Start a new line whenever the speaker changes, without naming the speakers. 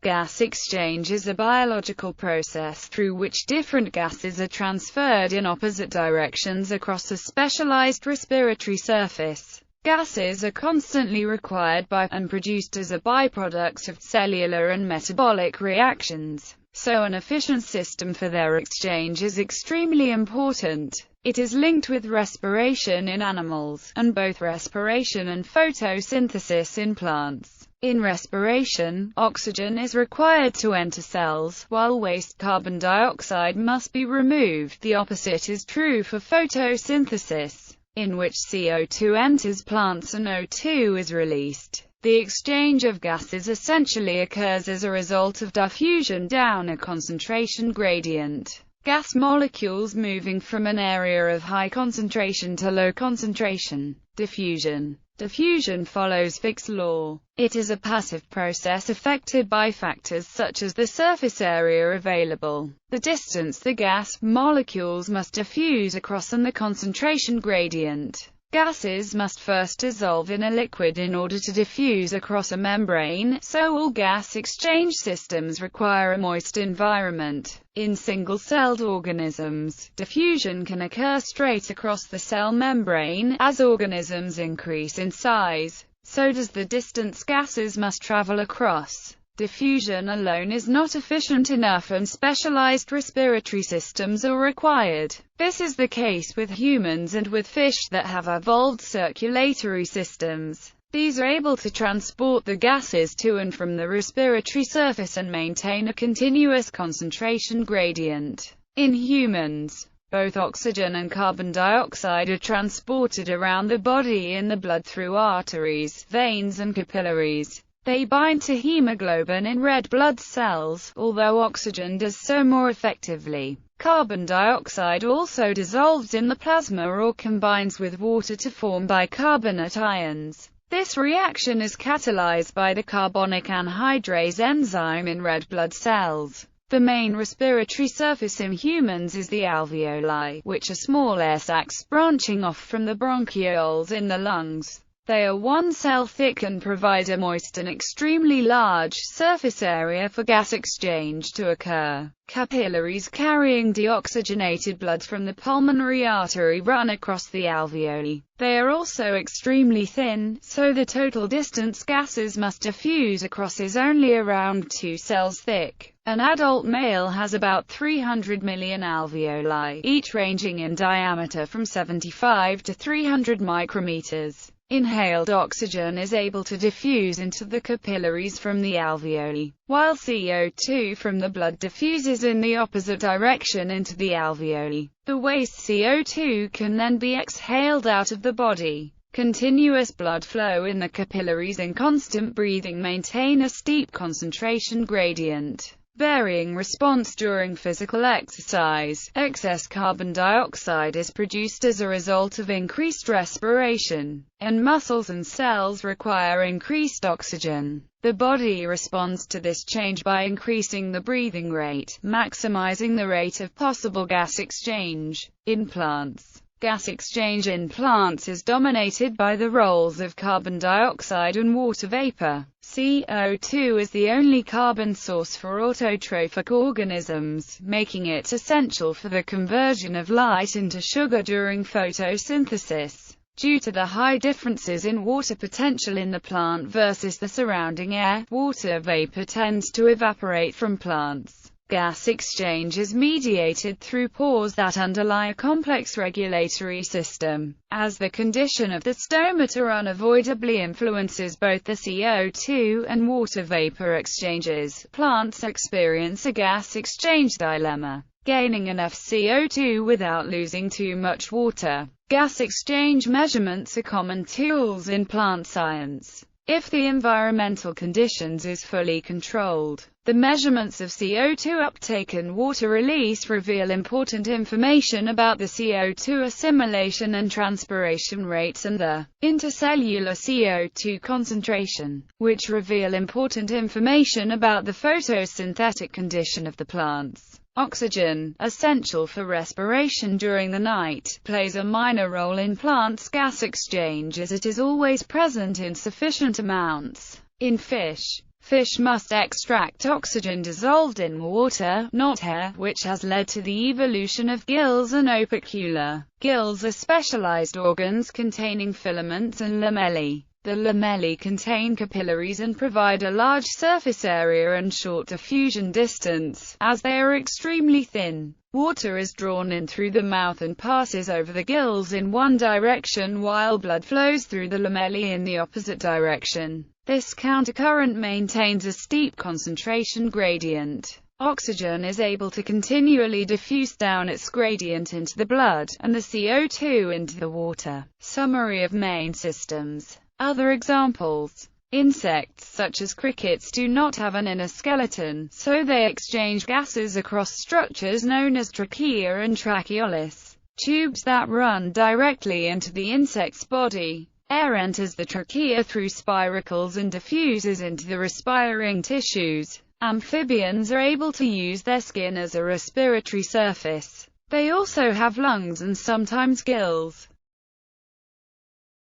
Gas exchange is a biological process through which different gases are transferred in opposite directions across a specialized respiratory surface. Gases are constantly required by, and produced as a byproduct of, cellular and metabolic reactions, so an efficient system for their exchange is extremely important. It is linked with respiration in animals, and both respiration and photosynthesis in plants. In respiration, oxygen is required to enter cells, while waste carbon dioxide must be removed. The opposite is true for photosynthesis, in which CO2 enters plants and O2 is released. The exchange of gases essentially occurs as a result of diffusion down a concentration gradient. Gas molecules moving from an area of high concentration to low concentration. Diffusion. Diffusion follows Fick's law. It is a passive process affected by factors such as the surface area available, the distance the gas molecules must diffuse across, and the concentration gradient. Gases must first dissolve in a liquid in order to diffuse across a membrane, so all gas exchange systems require a moist environment. In single-celled organisms, diffusion can occur straight across the cell membrane. As organisms increase in size, so does the distance gases must travel across. Diffusion alone is not efficient enough and specialized respiratory systems are required. This is the case with humans and with fish that have evolved circulatory systems. These are able to transport the gases to and from the respiratory surface and maintain a continuous concentration gradient. In humans, both oxygen and carbon dioxide are transported around the body in the blood through arteries, veins and capillaries. They bind to hemoglobin in red blood cells, although oxygen does so more effectively. Carbon dioxide also dissolves in the plasma or combines with water to form bicarbonate ions. This reaction is catalyzed by the carbonic anhydrase enzyme in red blood cells. The main respiratory surface in humans is the alveoli, which are small air sacs branching off from the bronchioles in the lungs. They are 1 cell thick and provide a moist and extremely large surface area for gas exchange to occur. Capillaries carrying deoxygenated blood from the pulmonary artery run across the alveoli. They are also extremely thin, so the total distance gases must diffuse across is only around 2 cells thick. An adult male has about 300 million alveoli, each ranging in diameter from 75 to 300 micrometers. Inhaled oxygen is able to diffuse into the capillaries from the alveoli, while CO2 from the blood diffuses in the opposite direction into the alveoli. The waste CO2 can then be exhaled out of the body. Continuous blood flow in the capillaries and constant breathing maintain a steep concentration gradient. Varying response during physical exercise. Excess carbon dioxide is produced as a result of increased respiration, and muscles and cells require increased oxygen. The body responds to this change by increasing the breathing rate, maximizing the rate of possible gas exchange. In plants, gas exchange in plants is dominated by the roles of carbon dioxide and water vapor. CO2 is the only carbon source for autotrophic organisms, making it essential for the conversion of light into sugar during photosynthesis. Due to the high differences in water potential in the plant versus the surrounding air, water vapor tends to evaporate from plants. Gas exchange is mediated through pores that underlie a complex regulatory system. As the condition of the stomata unavoidably influences both the CO2 and water vapor exchanges, plants experience a gas exchange dilemma: gaining enough CO2 without losing too much water. Gas exchange measurements are common tools in plant science. If the environmental conditions is fully controlled, the measurements of CO2 uptake and water release reveal important information about the CO2 assimilation and transpiration rates and the intercellular CO2 concentration, which reveal important information about the photosynthetic condition of the plants. Oxygen, essential for respiration during the night, plays a minor role in plants' gas exchange as it is always present in sufficient amounts. In fish, Fish must extract oxygen dissolved in water, not air, which has led to the evolution of gills and opercula. Gills are specialized organs containing filaments and lamellae. The lamellae contain capillaries and provide a large surface area and short diffusion distance. As they are extremely thin, water is drawn in through the mouth and passes over the gills in one direction, while blood flows through the lamellae in the opposite direction. This countercurrent maintains a steep concentration gradient. Oxygen is able to continually diffuse down its gradient into the blood, and the CO2 into the water. Summary of main systems. Other examples. Insects such as crickets do not have an inner skeleton, so they exchange gases across structures known as trachea and tracheolis, tubes that run directly into the insect's body. Air enters the trachea through spiracles and diffuses into the respiring tissues. Amphibians are able to use their skin as a respiratory surface. They also have lungs and sometimes gills.